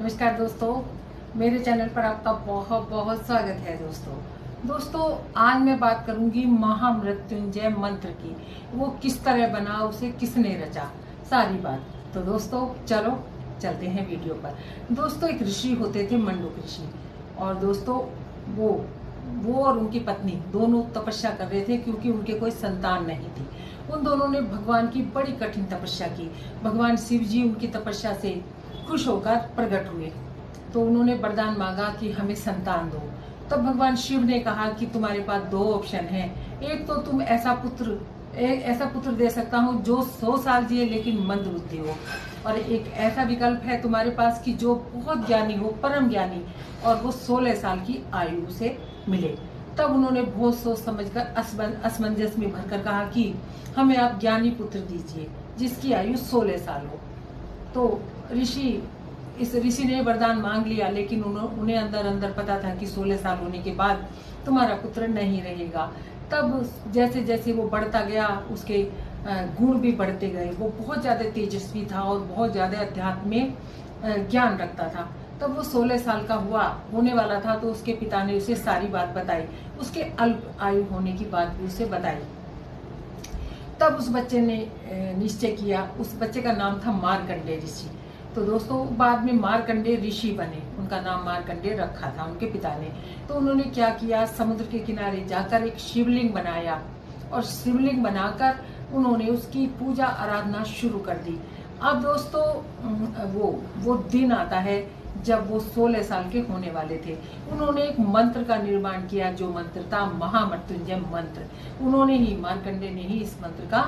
नमस्कार दोस्तों, मेरे चैनल पर आपका बहुत बहुत स्वागत है। दोस्तों आज मैं बात करूंगी महामृत्युंजय मंत्र की। वो किस तरह बना, उसे किसने रचा, सारी बात। तो दोस्तों चलो चलते हैं वीडियो पर। दोस्तों एक ऋषि होते थे, मंडूक ऋषि। और दोस्तों वो और उनकी पत्नी दोनों तपस्या कर रहे थे क्योंकि उनके कोई संतान नहीं थी। उन दोनों ने भगवान की बड़ी कठिन तपस्या की। भगवान शिव जी उनकी तपस्या से खुश होकर प्रकट हुए, तो उन्होंने वरदान मांगा कि हमें संतान दो। तब भगवान शिव ने कहा कि तुम्हारे पास दो ऑप्शन हैं। एक तो तुम ऐसा पुत्र दे सकता हूँ जो 100 साल जिए लेकिन मंद बुद्धि हो, और एक ऐसा विकल्प है तुम्हारे पास कि जो बहुत ज्ञानी हो, परम ज्ञानी, और वो 16 साल की आयु से मिले। तब उन्होंने बहुत सोच समझकर असमंजस में भरकर कहा कि हमें आप ज्ञानी पुत्र दीजिए जिसकी आयु 16 साल हो। तो इस ऋषि ने वरदान मांग लिया, लेकिन उन्हें अंदर अंदर पता था कि 16 साल होने के बाद तुम्हारा पुत्र नहीं रहेगा। तब जैसे जैसे वो बढ़ता गया, उसके गुण भी बढ़ते गए। वो बहुत ज्यादा तेजस्वी था और बहुत ज्यादा अध्यात्म में ज्ञान रखता था। तब वो 16 साल का होने वाला था, तो उसके पिता ने उसे सारी बात बताई, उसके अल्प आयु होने की बात भी उसे बताई। तब उस बच्चे ने निश्चय किया। उस बच्चे का नाम था मार्कंडेय ऋषि। तो दोस्तों बाद में मार्कंडेय ऋषि बने, उनका नाम मार्कंडेय रखा था उनके पिता ने। तो उन्होंने क्या किया, समुद्र के किनारे जाकर एक शिवलिंग बनाया, और शिवलिंग बनाकर उन्होंने उसकी पूजा आराधना शुरू कर दी। अब दोस्तों वो दिन आता है जब वो 16 साल के होने वाले थे। उन्होंने एक मंत्र का निर्माण किया, जो मंत्र था महामृत्युंजय मंत्र। उन्होंने ही, मार्कंडेय ने ही इस मंत्र का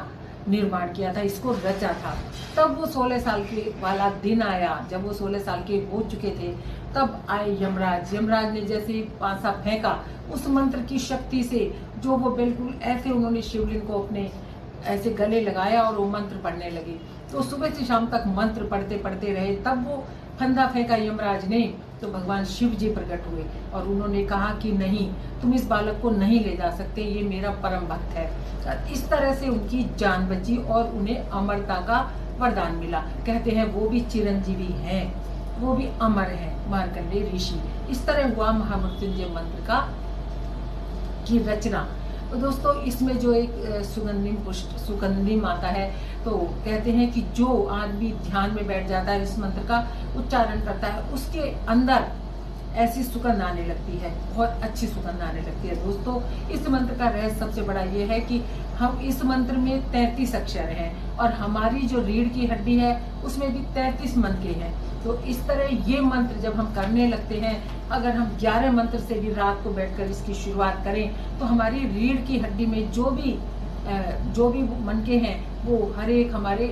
निर्माण किया था, इसको रचा था। तब वो 16 साल के वाला दिन आया, जब वो 16 साल के हो चुके थे। तब आए यमराज। यमराज ने जैसे पांसा फेंका, उस मंत्र की शक्ति से जो वो बिल्कुल ऐसे, उन्होंने शिवलिंग को अपने ऐसे गले लगाया और वो मंत्र पढ़ने लगे। तो सुबह से शाम तक मंत्र पढ़ते पढ़ते रहे। तब वो फंदा फेंका यमराज ने, तो भगवान शिव जी प्रकट हुए और उन्होंने कहा कि नहीं, तुम इस बालक को नहीं ले जा सकते, ये मेरा परम भक्त है। इस तरह से उनकी जान बची और उन्हें अमरता का वरदान मिला। कहते हैं वो भी चिरंजीवी हैं, वो भी अमर हैं, मार्कंडेय ऋषि। इस तरह हुआ महामृत्युंजय मंत्र की रचना। तो दोस्तों इसमें जो एक सुगंधिम आता है, तो कहते हैं कि जो आदमी ध्यान में बैठ जाता है, इस मंत्र का उच्चारण करता है, उसके अंदर ऐसी सुगंध आने लगती है, बहुत अच्छी सुगंध आने लगती है। दोस्तों इस मंत्र का रहस्य सबसे बड़ा ये है कि हम इस मंत्र में 33 अक्षर हैं, और हमारी जो रीढ़ की हड्डी है उसमें भी 33 मंत्र हैं। तो इस तरह ये मंत्र जब हम करने लगते हैं, अगर हम 11 मंत्र से भी रात को बैठकर इसकी शुरुआत करें, तो हमारी रीढ़ की हड्डी में जो भी मनके हैं वो हर एक हमारे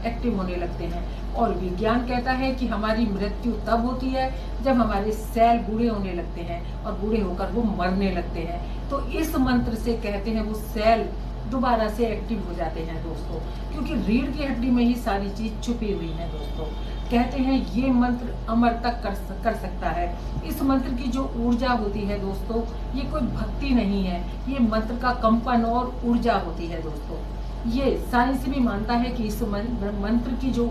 एक्टिव होने लगते हैं। और विज्ञान कहता है कि हमारी मृत्यु तब होती है जब हमारे सेल बूढ़े होने लगते हैं, और बूढ़े होकर वो मरने लगते हैं। तो इस मंत्र से कहते हैं वो सेल दोबारा से एक्टिव हो जाते हैं दोस्तों, क्योंकि रीढ़ की हड्डी में ही सारी चीज छुपी हुई है। दोस्तों कहते हैं ये मंत्र अमर तक कर सकता है। इस मंत्र की जो ऊर्जा होती है दोस्तों, ये कोई भक्ति नहीं है, ये मंत्र का कंपन और ऊर्जा होती है। दोस्तों ये साइंस भी मानता है कि इस मंत्र की जो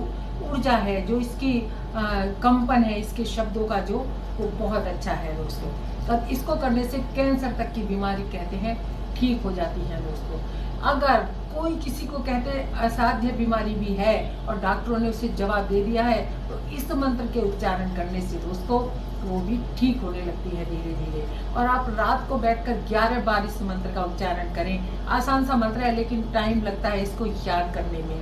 ऊर्जा है, जो इसकी कंपन है, इसके शब्दों का जो, वो बहुत अच्छा है दोस्तों। अब इसको करने से कैंसर तक की बीमारी कहते हैं ठीक हो जाती है। दोस्तों अगर कोई किसी को कहते असाध्य बीमारी भी है और डॉक्टरों ने उसे जवाब दे दिया है, तो इस मंत्र के उच्चारण करने से दोस्तों वो भी ठीक होने लगती है धीरे धीरे। और आप रात को बैठकर 11 बार इस मंत्र का उच्चारण करें। आसान सा मंत्र है, लेकिन टाइम लगता है इसको याद करने में।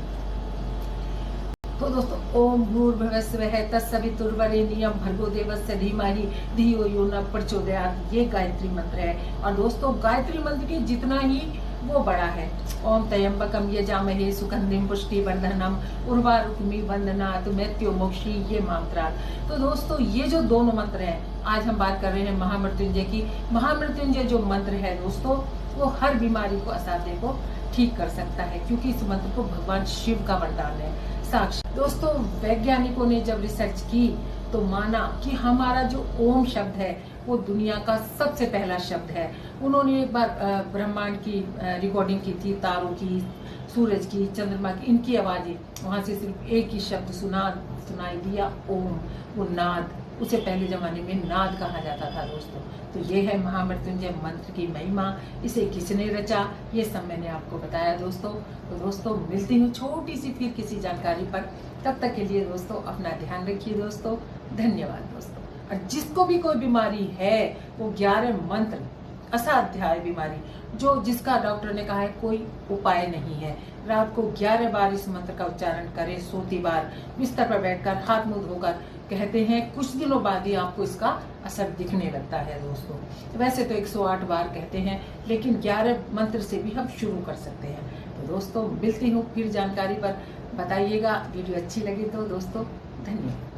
तो दोस्तों ओम भूर्भुवः स्वः तत्सवितुर्वरेण्यं भर्गो देवस्य धीमहि धियो यो न प्रचोदयात्, ये गायत्री मंत्र है। और दोस्तों गायत्री मंत्र की जितना ही वो बड़ा है। ओम त्र्यंबकम यजामहे सुगंधिम पुष्टिवर्धनम उर्वारुकमिव बंधनात् मृत्योर्मोक्षी, ये मंत्र। तो दोस्तों ये जो दोनों मंत्र हैं, आज हम बात कर रहे हैं महामृत्युंजय की। महामृत्युंजय जो मंत्र है दोस्तों, वो हर बीमारी को, असाध्य को ठीक कर सकता है, क्योंकि इस मंत्र को भगवान शिव का वरदान है साक्षात। दोस्तों वैज्ञानिकों ने जब रिसर्च की तो माना कि हमारा जो ओम शब्द है वो दुनिया का सबसे पहला शब्द है। उन्होंने एक बार ब्रह्मांड की रिकॉर्डिंग की थी, तारों की, सूरज की, चंद्रमा की, इनकी आवाज़ें, वहाँ से सिर्फ एक ही शब्द सुनाई दिया, ओम। वो नाद, उसे पहले ज़माने में नाद कहा जाता था दोस्तों। तो ये है महामृत्युंजय मंत्र की महिमा, इसे किसने रचा, ये सब मैंने आपको बताया दोस्तों। तो दोस्तों मिलती हूँ छोटी सी फिर किसी जानकारी पर, तब तक के लिए दोस्तों अपना ध्यान रखिए दोस्तों। धन्यवाद दोस्तों। और जिसको भी कोई बीमारी है, वो 11 मंत्र, असाध्याय बीमारी, जो जिसका डॉक्टर ने कहा है कोई उपाय नहीं है, रात को 11 बार इस मंत्र का उच्चारण करें, सोती बार, बिस्तर पर बैठकर हाथ मुंह धोकर। कहते हैं कुछ दिनों बाद ही आपको इसका असर दिखने लगता है दोस्तों। वैसे तो 108 बार कहते हैं, लेकिन 11 मंत्र से भी हम शुरू कर सकते हैं। तो दोस्तों मिलती हूँ फिर जानकारी पर, बताइएगा वीडियो अच्छी लगी तो दोस्तों। धन्यवाद।